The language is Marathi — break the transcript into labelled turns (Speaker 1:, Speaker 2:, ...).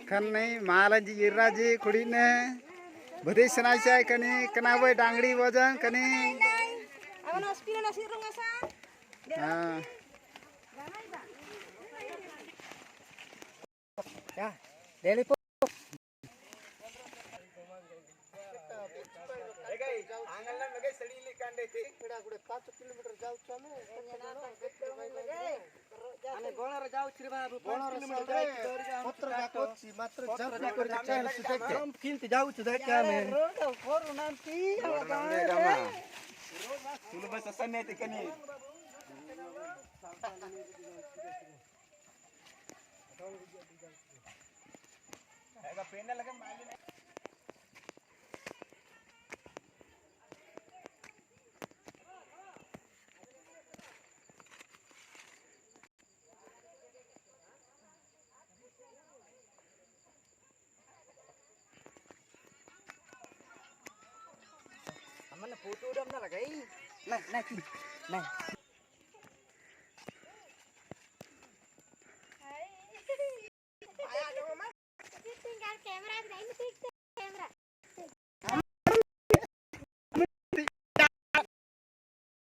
Speaker 1: खन्नै महालाजी इराजी खुडीने बधे सनायचे आहे कनी कनावय डांगडी वजन कनी हां
Speaker 2: या डेली
Speaker 1: आंगलना लगे सडीली कांडे ती कुडा 5 किलोमीटर जाऊ चालू
Speaker 2: आणि गोळार जाऊ श्री बाबू 5 किलोमीटर
Speaker 1: पत्र जाकोची मात्र जर कर चाल सुते
Speaker 2: किंती जाऊ छे क्या में
Speaker 1: रोड फोरू नाम की तुला बस असं नाही ते कनी हैगा पेन लगे माली नहीं
Speaker 2: आम्हाला फोटो उडम ना लगाई नाही नाही नाही